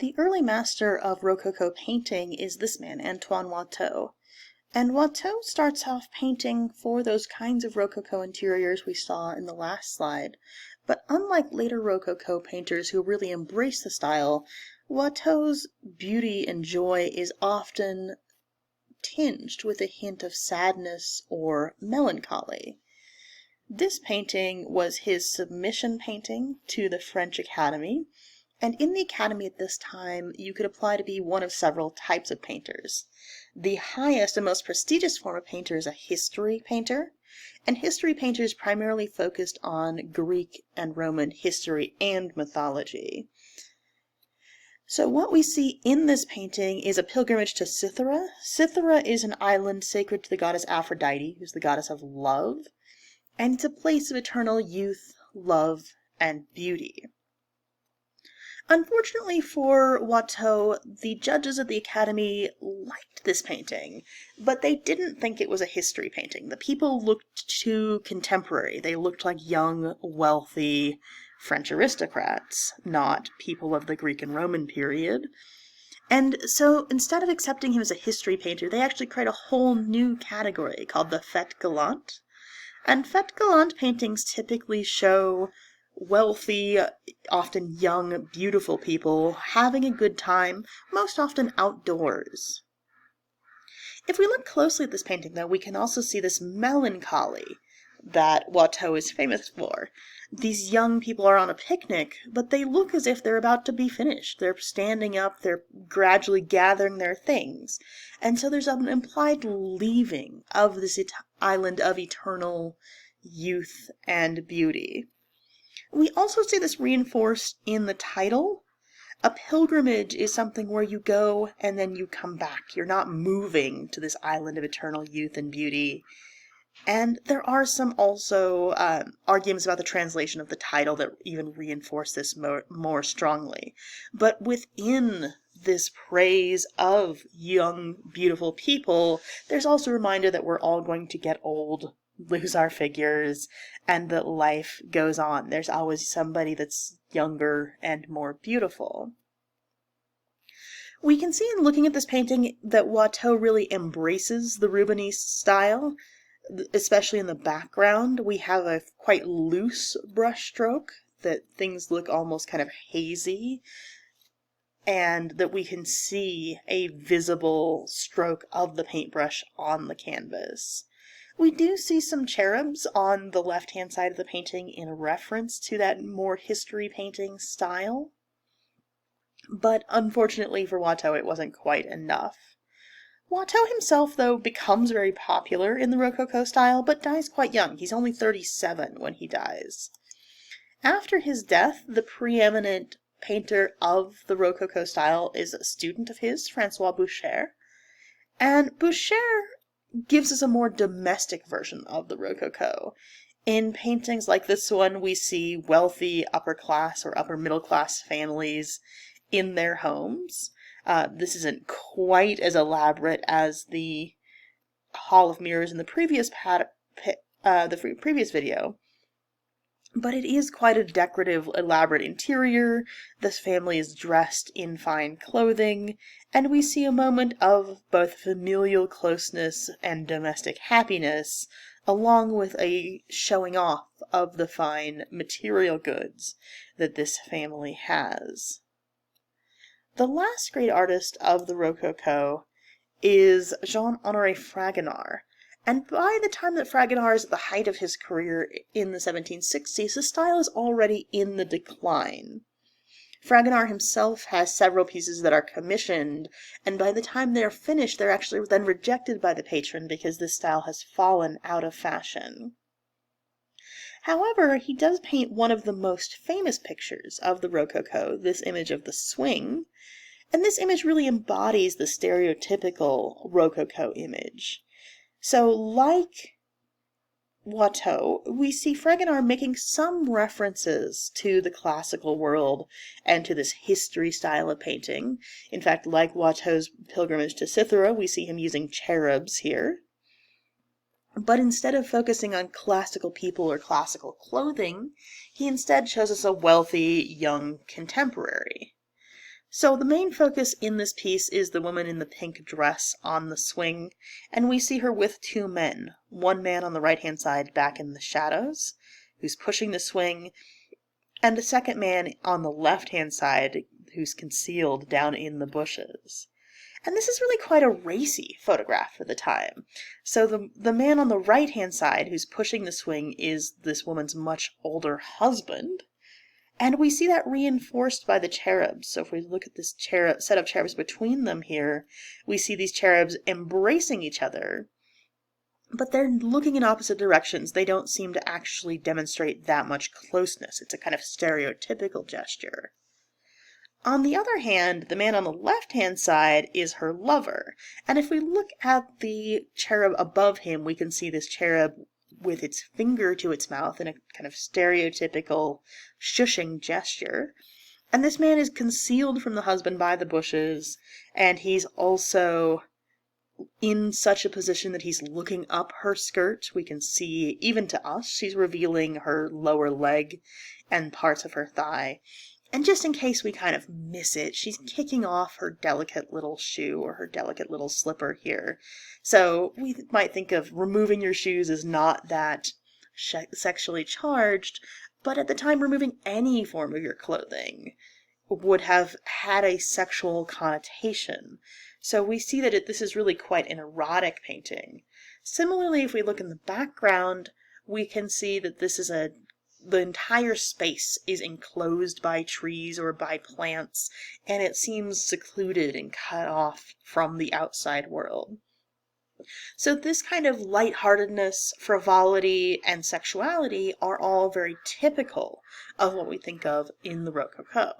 The early master of Rococo painting is this man, Antoine Watteau. And Watteau starts off painting for those kinds of Rococo interiors we saw in the last slide. But unlike later Rococo painters who really embrace the style, Watteau's beauty and joy is often tinged with a hint of sadness or melancholy. This painting was his submission painting to the French Academy, and in the Academy at this time you could apply to be one of several types of painters. The highest and most prestigious form of painter is a history painter, and history painters primarily focused on Greek and Roman history and mythology. So what we see in this painting is a pilgrimage to Cythera. Cythera is an island sacred to the goddess Aphrodite, who's the goddess of love, and it's a place of eternal youth, love, and beauty. Unfortunately for Watteau, the judges at the Academy liked this painting, but they didn't think it was a history painting. The people looked too contemporary. They looked like young, wealthy French aristocrats, not people of the Greek and Roman period. And so instead of accepting him as a history painter, they actually create a whole new category called the Fête Galante. And Fête Galante paintings typically show wealthy, often young, beautiful people having a good time, most often outdoors. If we look closely at this painting, though, we can also see this melancholy that Watteau is famous for. These young people are on a picnic, but they look as if they're about to be finished. They're standing up, they're gradually gathering their things. And so there's an implied leaving of this island of eternal youth and beauty. We also see this reinforced in the title. A pilgrimage is something where you go and then you come back. You're not moving to this island of eternal youth and beauty. And there are some also arguments about the translation of the title that even reinforce this more strongly. But within this praise of young, beautiful people, there's also a reminder that we're all going to get old, lose our figures, and that life goes on. There's always somebody that's younger and more beautiful. We can see in looking at this painting that Watteau really embraces the Rubiniste style, especially in the background. We have a quite loose brushstroke, that things look almost kind of hazy, and that we can see a visible stroke of the paintbrush on the canvas. We do see some cherubs on the left-hand side of the painting in reference to that more history painting style, but unfortunately for Watteau it wasn't quite enough. Watteau himself, though, becomes very popular in the Rococo style, but dies quite young. He's only 37 when he dies. After his death, the preeminent painter of the Rococo style is a student of his, Francois Boucher, and Boucher gives us a more domestic version of the Rococo. In paintings like this one, we see wealthy upper class or upper middle class families in their homes. This isn't quite as elaborate as the Hall of Mirrors in the previous video, but it is quite a decorative, elaborate interior. This family is dressed in fine clothing, and we see a moment of both familial closeness and domestic happiness, along with a showing off of the fine material goods that this family has. The last great artist of the Rococo is Jean-Honoré Fragonard, and by the time that Fragonard is at the height of his career in the 1760s, the style is already in the decline. Fragonard himself has several pieces that are commissioned, and by the time they're finished, they're actually then rejected by the patron because this style has fallen out of fashion. However, he does paint one of the most famous pictures of the Rococo, this image of the swing, and this image really embodies the stereotypical Rococo image. So, like Watteau, we see Fragonard making some references to the classical world and to this history style of painting. In fact, like Watteau's pilgrimage to Cythera, we see him using cherubs here. But instead of focusing on classical people or classical clothing, he instead shows us a wealthy, young contemporary. So the main focus in this piece is the woman in the pink dress on the swing, and we see her with two men. One man on the right-hand side back in the shadows, who's pushing the swing, and a second man on the left-hand side who's concealed down in the bushes. And this is really quite a racy photograph for the time. So the man on the right-hand side who's pushing the swing is this woman's much older husband. And we see that reinforced by the cherubs. So if we look at this set of cherubs between them here, we see these cherubs embracing each other. But they're looking in opposite directions. They don't seem to actually demonstrate that much closeness. It's a kind of stereotypical gesture. On the other hand, the man on the left-hand side is her lover. And if we look at the cherub above him, we can see this cherub with its finger to its mouth in a kind of stereotypical shushing gesture. And this man is concealed from the husband by the bushes, and he's also in such a position that he's looking up her skirt. We can see, even to us, she's revealing her lower leg and parts of her thigh. And just in case we kind of miss it, she's kicking off her delicate little shoe or her delicate little slipper here. So we might think of removing your shoes as not that sexually charged, but at the time removing any form of your clothing would have had a sexual connotation. So we see that this is really quite an erotic painting. Similarly, if we look in the background, we can see that this is the entire space is enclosed by trees or by plants, and it seems secluded and cut off from the outside world. So this kind of lightheartedness, frivolity, and sexuality are all very typical of what we think of in the Rococo.